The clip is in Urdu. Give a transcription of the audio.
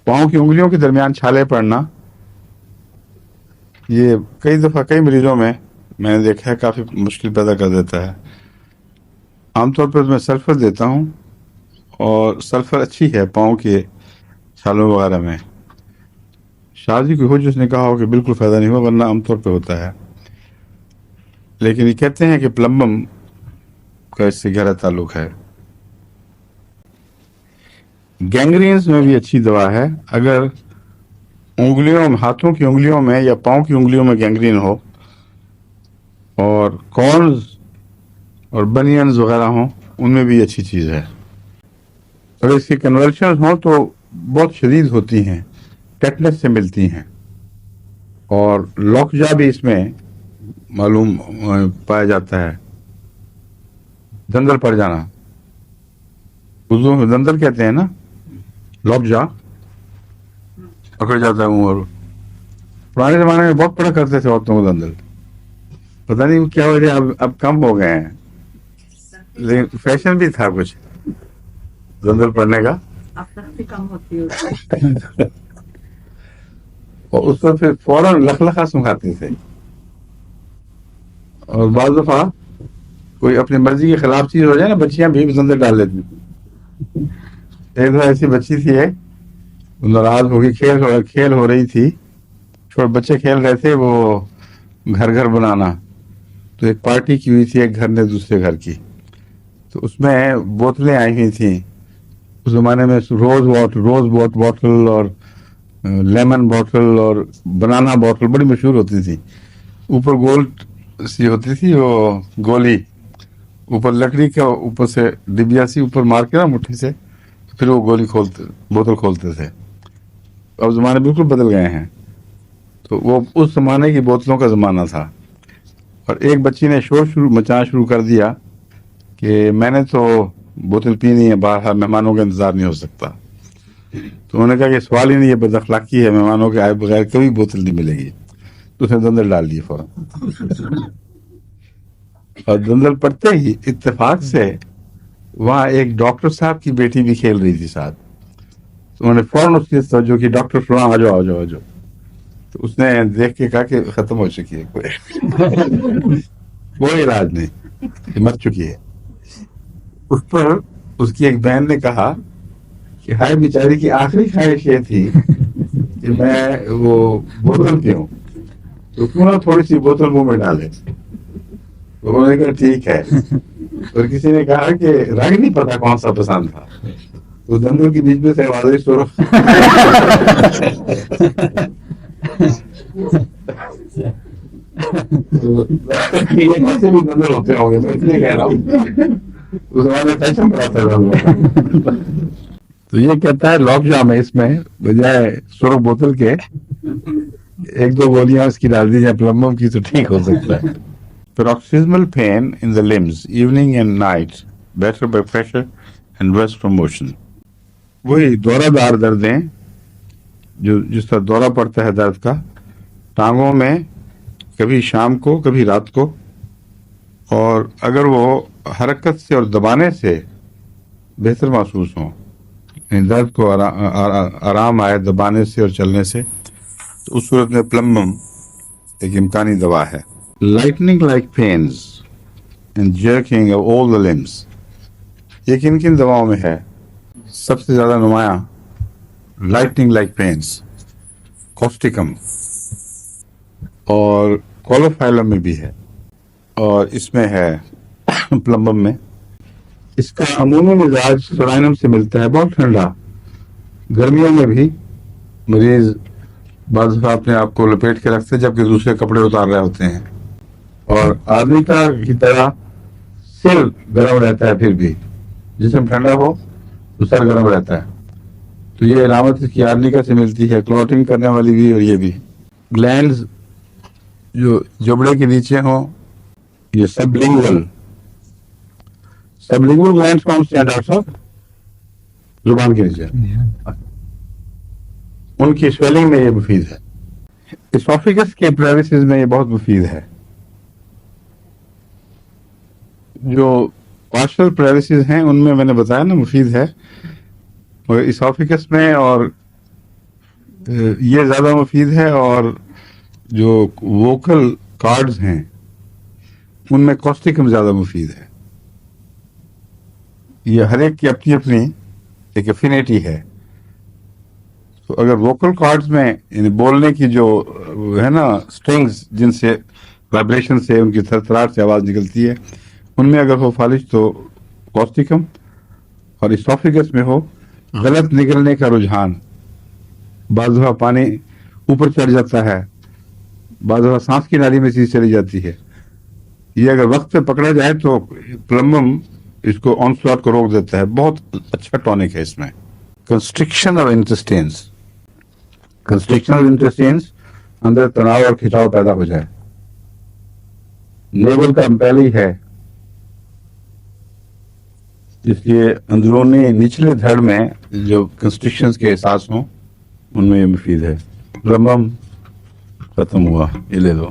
پاؤں کی انگلیوں کے درمیان چھالے پڑنا، یہ کئی دفعہ کئی مریضوں میں نے دیکھا ہے کافی مشکل پیدا کر دیتا ہے۔ عام طور پر میں سلفر دیتا ہوں، اور سلفر اچھی ہے پاؤں کے چھالوں وغیرہ میں۔ شاہ جی کوئی ہو جس نے کہا ہو کہ بالکل فائدہ نہیں ہوا، ورنہ عام طور پہ ہوتا ہے، لیکن یہ کہتے ہیں کہ پلمبم کا اس سے گہرا تعلق ہے۔ گینگرینز میں بھی اچھی دوا ہے۔ اگر انگلیوں، ہاتھوں کی انگلیوں میں یا پاؤں کی انگلیوں میں گینگرین ہو، اور کارنز اور بنینز وغیرہ ہوں، ان میں بھی اچھی چیز ہے۔ اگر اس کی کنورشنز ہوں تو بہت شدید ہوتی ہیں، ٹیٹنس سے ملتی ہیں، اور لوکجا بھی اس میں معلوم پایا جاتا ہے، دندل پڑ جانا، اردو میں دندل کہتے ہیں نا، لوکجا پکڑ جاتا ہے۔ اور پرانے زمانے میں بہت پڑا کرتے تھے عورتوں کو دندل، پتہ نہیں کیا وجہ، اب کم ہو گئے ہیں، لیکن فیشن بھی تھا کچھ دندل پڑنے کا، اب تک کم ہوتی ہے اور اس پر پھر فوراً لخلخا سنکھاتے تھے، اور بعض دفعہ کوئی اپنی مرضی کے خلاف چیز ہو جائے نا، بچیاں بھی دندل ڈال لیتی تھیں۔ ایک دفعہ ایسی بچی تھی، ایک ناراض ہو گئی، کھیل ہو رہی تھی، چھوٹے بچے کھیل رہے تھے وہ گھر گھر بنانا، تو ایک پارٹی کی ہوئی تھی ایک گھر نے دوسرے گھر کی، تو اس میں بوتلیں آئی ہوئی تھیں۔ اس زمانے میں روز بوٹل اور لیمن بوٹل اور بنانا بوٹل بڑی مشہور ہوتی تھی، اوپر گول سی ہوتی تھی وہ گولی، اوپر لکڑی کا اوپر سے ڈبیا سی اوپر مار کے نا مٹھی سے، پھر وہ گولی کھولتے، بوتل کھولتے تھے۔ اب زمانے بالکل بدل گئے ہیں، تو وہ اس زمانے کی بوتلوں کا زمانہ تھا۔ اور ایک بچی نے مچانا شروع کر دیا کہ میں نے تو بوتل پینی ہے، باہر مہمانوں کا انتظار نہیں ہو سکتا۔ تو انہوں نے کہا کہ سوال ہی نہیں، یہ بد اخلاقی ہے، مہمانوں کے آئے بغیر کبھی بوتل نہیں ملے گی۔ تو اس نے دندل ڈال دی فوراً، اور دندل پڑتے ہی اتفاق سے وہاں ایک ڈاکٹر صاحب کی بیٹی بھی کھیل رہی تھی ساتھ، تو انہوں نے فوراً اس کی توجہ کی، ڈاکٹر فلاں آ جاؤ آ جاؤ آ جاؤ۔ تو اس نے دیکھ کے کہا کہ ختم ہو چکی ہے، کوئی علاج نہیں، یہ مر چکی ہے۔ اس پر اس کی ایک بہن نے کہا کہ ہائے بیچاری کی آخری خواہش یہ تھی کہ میں وہ بوتل پیوں، تو کیوں نہ تھوڑی سی بوتل منہ میں ڈالے۔ تو انہوں نے کہا ٹھیک ہے، اور کسی نے کہا کہ رنگ نہیں پتا کون سا پسند تھا، تو دندل کے بیچ میں سے واضح سرخ ایسے بھی دندل ہوتے ہوں گے، میں اس لیے کہہ رہا ہوں اس زمانے فیشن بڑھاتا تھا۔ تو یہ کہتا ہے لاک جام ہے، اس میں بجائے سرخ بوتل کے ایک دو گولیاں اس کی ڈال دی جائیں پلمبم کی تو ٹھیک ہو سکتا ہے۔ Paroxysmal pain in the limbs, evening and night, better by pressure and rest from motion. وہی دورہ دار دردیں، جو جس طرح دورہ پڑتا ہے درد کا ٹانگوں میں، کبھی شام کو کبھی رات کو، اور اگر وہ حرکت سے اور دبانے سے بہتر محسوس ہوں، یعنی درد کو آرام آئے دبانے سے اور چلنے سے، تو اس صورت میں پلمبم ایک امکانی دوا ہے۔ Lightning like pains and jerking of all the limbs, یہ کن کن دواؤں میں ہے؟ سب سے زیادہ نمایاں لائٹننگ لائک پینز، کوسٹیکم، اور کولوفائلم میں بھی ہے، اور اس میں ہے پلمبم میں۔ اس کا عمومی مزاج سرائنم سے ملتا ہے، بہت ٹھنڈا، گرمیوں میں بھی مریض بعض دفعہ اپنے آپ کو لپیٹ کے رکھتے جبکہ دوسرے کپڑے اتار رہے ہوتے ہیں، اور آدمی کا کی طرح سر گرم رہتا ہے، پھر بھی جسم ٹھنڈا ہو تو سر گرم رہتا ہے۔ تو یہ علامت اس کی آرنیکا سے ملتی ہے، کلوٹنگ کرنے والی بھی، اور یہ بھی گلینڈز جو جبڑے کے نیچے ہوں، یہ سبلنگول گلینڈز کون سے ہیں ڈاکٹر صاحب؟ زبان کے نیچے، ان کی سویلنگ میں یہ مفید ہے۔ اسوفیگس کے پریویسز میں یہ بہت مفید ہے۔ جو پارشل پریویسز ہیں ان میں نے بتایا نا مفید ہے، مگر اسوفیگس میں اور یہ زیادہ مفید ہے، اور جو ووکل کارڈز ہیں ان میں کوسٹیکم زیادہ مفید ہے. یہ ہر ایک کی اپنی اپنی ایک افینیٹی ہے. تو اگر ووکل کارڈز میں یعنی بولنے کی جو ہے نا اسٹرنگز جن سے وائبریشن سے ان کی تھرتھراہٹ سے آواز نکلتی ہے، ان میں اگر ہو فالج تو کوسٹیکم، اور اسوفیگس میں ہو غلط نکلنے کا رجحان، بعض دفعہ پانی اوپر چڑھ جاتا ہے، بعض دفعہ سانس کی نالی میں چیز چلی جاتی ہے، یہ اگر وقت پہ پکڑا جائے تو پلمبم اس کو آن سلاٹ کو روک دیتا ہے. بہت اچھا ٹونک ہے اس میں. کنسٹرکشن آف انٹسٹینس، کنسٹرکشن آف انٹسٹینس اندر تناؤ اور کھچاؤ پیدا ہو جائے. نیول کا پہلے ہے، اس لیے اندرونی نچلے دھڑ میں جو کنسٹرکشنز کے احساس ہوں ان میں یہ مفید ہے. پلمبم ختم ہوا، یہ لے لو.